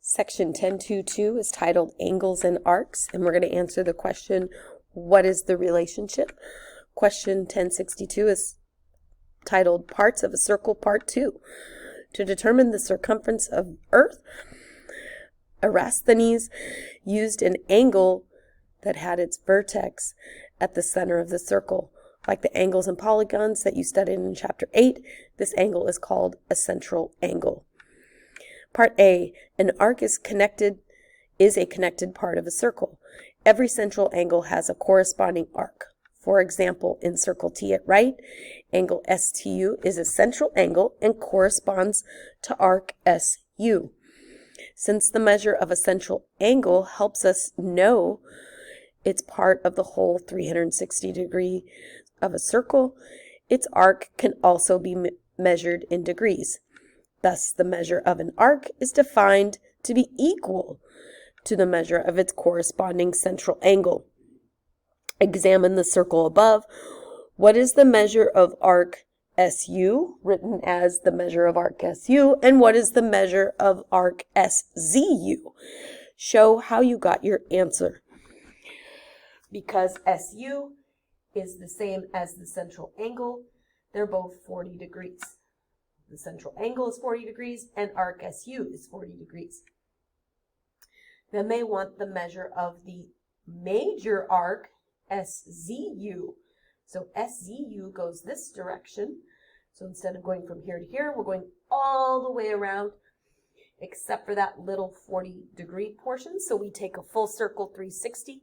Section 10.2.2 is titled Angles and Arcs, and we're going to answer the question, what is the relationship? Question 10.62 is titled Parts of a Circle, Part 2. To determine the circumference of Earth, Eratosthenes used an angle that had its vertex at the center of the circle. Like the angles and polygons that you studied in Chapter 8, this angle is called a central angle. Part A, an arc is a connected part of a circle. Every central angle has a corresponding arc. For example, in circle T at right, angle STU is a central angle and corresponds to arc SU. Since the measure of a central angle helps us know it's part of the whole 360 degree of a circle, its arc can also be measured in degrees. Thus, the measure of an arc is defined to be equal to the measure of its corresponding central angle. Examine the circle above. What is the measure of arc SU, written as the measure of arc SU, and what is the measure of arc SZU? Show how you got your answer. Because SU is the same as the central angle, they're both 40 degrees. The central angle is 40 degrees and arc SU is 40 degrees. Then they want the measure of the major arc SZU. So SZU goes this direction. So instead of going from here to here, we're going all the way around except for that little 40 degree portion. So we take a full circle 360,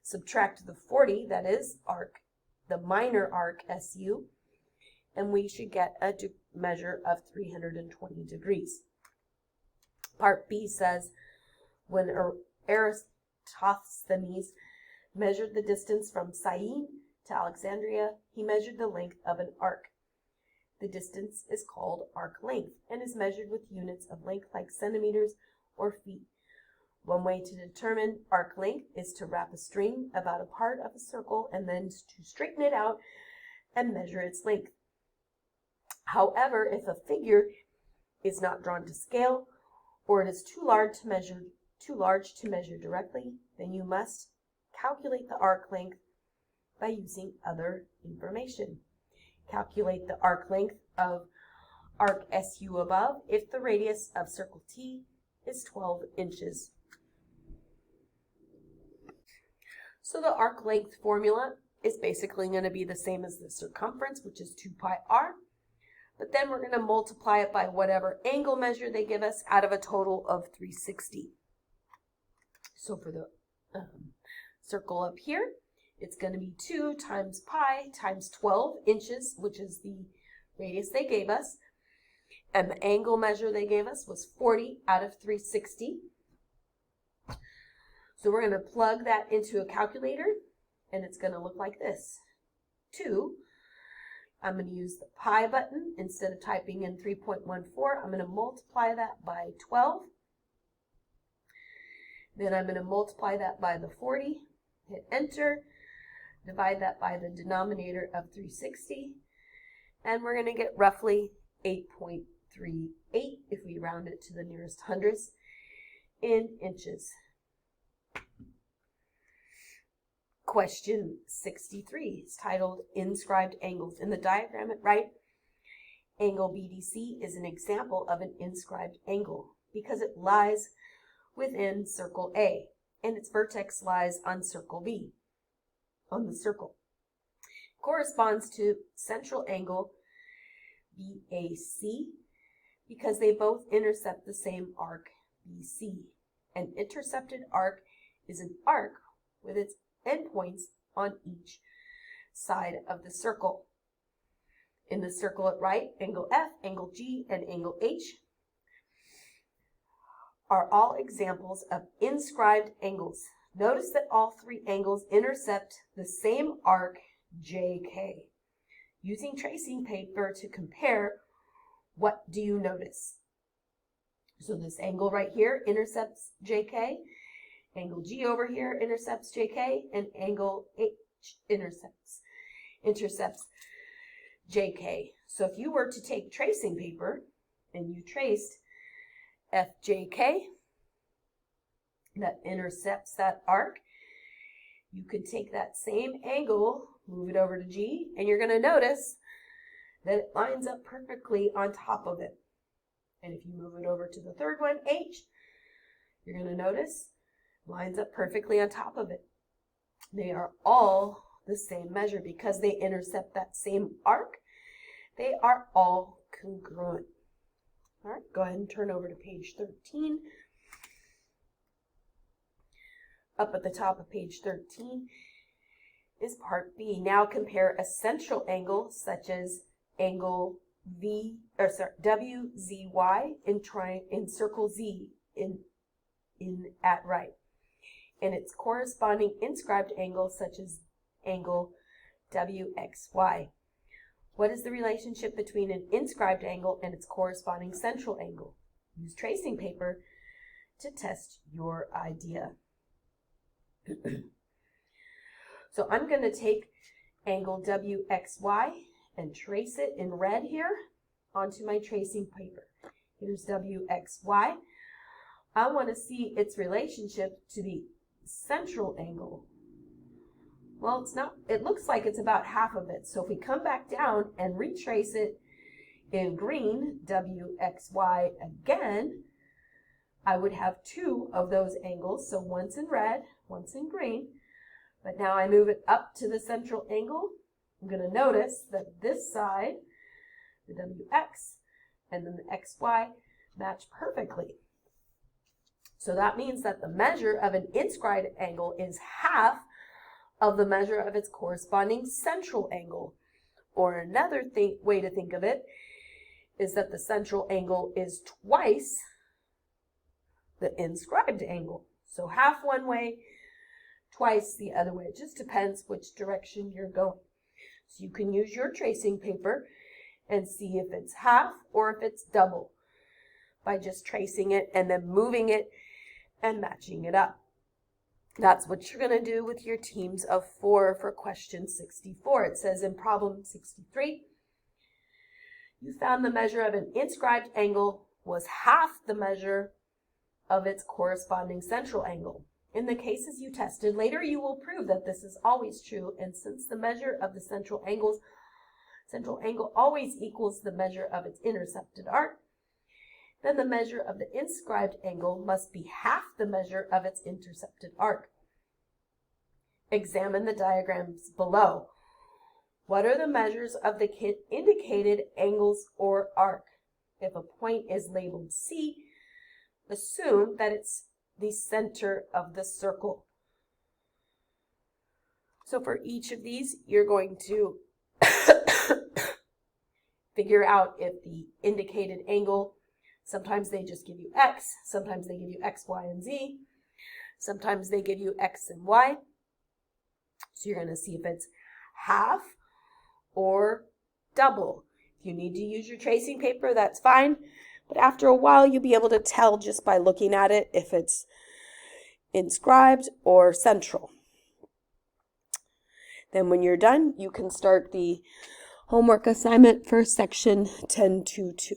subtract the 40, that is the minor arc SU, and we should get a measure of 320 degrees. Part B says, when Eratosthenes measured the distance from Syene to Alexandria, he measured the length of an arc. The distance is called arc length and is measured with units of length like centimeters or feet. One way to determine arc length is to wrap a string about a part of a circle and then to straighten it out and measure its length. However, if a figure is not drawn to scale or it is too large to measure directly, then you must calculate the arc length by using other information. Calculate the arc length of arc SU above if the radius of circle T is 12 inches. So the arc length formula is basically going to be the same as the circumference, which is 2 pi r. But then we're going to multiply it by whatever angle measure they give us out of a total of 360. So for the circle up here, it's going to be 2 times pi times 12 inches, which is the radius they gave us. And the angle measure they gave us was 40 out of 360. So we're going to plug that into a calculator, and it's going to look like this. 2. I'm going to use the pi button. Instead of typing in 3.14, I'm going to multiply that by 12. Then I'm going to multiply that by the 40, hit enter, divide that by the denominator of 360, and we're going to get roughly 8.38 if we round it to the nearest hundredths in inches. Question 63 is titled Inscribed Angles. In the diagram at right, angle BDC is an example of an inscribed angle because it lies within circle A and its vertex lies on circle B, on the circle. Corresponds to central angle BAC because they both intercept the same arc BC. An intercepted arc is an arc with its endpoints on each side of the circle. In the circle at right, angle F, angle G, and angle H are all examples of inscribed angles. Notice that all three angles intercept the same arc JK. Using tracing paper to compare, what do you notice? So this angle right here intercepts JK. Angle G over here intercepts JK, and angle H intercepts JK. So if you were to take tracing paper and you traced FJK, that intercepts that arc, you could take that same angle, move it over to G, and you're going to notice that it lines up perfectly on top of it. And if you move it over to the third one, H, you're going to notice it lines up perfectly on top of it. They are all the same measure because they intercept that same arc. They are all congruent. All right, go ahead and turn over to page 13. Up at the top of page 13 is part B. Now compare a central angle such as angle WZY in circle Z at right, and its corresponding inscribed angle such as angle WXY. What is the relationship between an inscribed angle and its corresponding central angle? Use tracing paper to test your idea. So I'm going to take angle WXY and trace it in red here onto my tracing paper. Here's WXY. I want to see its relationship to the central angle. Well, it's not, it looks like it's about half of it. So if we come back down and retrace it in green, WXY again, I would have two of those angles. So once in red, once in green. But now I move it up to the central angle. I'm going to notice that this side, the WX, and then the XY match perfectly. So that means that the measure of an inscribed angle is half of the measure of its corresponding central angle. Or another way to think of it is that the central angle is twice the inscribed angle. So half one way, twice the other way. It just depends which direction you're going. So you can use your tracing paper and see if it's half or if it's double by just tracing it and then moving it and matching it up. That's what you're going to do with your teams of 4 for question 64. It says in problem 63, you found the measure of an inscribed angle was half the measure of its corresponding central angle. In the cases you tested, later you will prove that this is always true, and since the measure of the central angle always equals the measure of its intercepted arc, then the measure of the inscribed angle must be half the measure of its intercepted arc. Examine the diagrams below. What are the measures of the indicated angles or arc? If a point is labeled C, assume that it's the center of the circle. So for each of these, you're going to figure out if the indicated angle, sometimes they just give you X, sometimes they give you X, Y, and Z, sometimes they give you X and Y. So you're going to see if it's half or double. If you need to use your tracing paper, that's fine. But after a while, you'll be able to tell just by looking at it if it's inscribed or central. Then when you're done, you can start the homework assignment for section 10.2.2.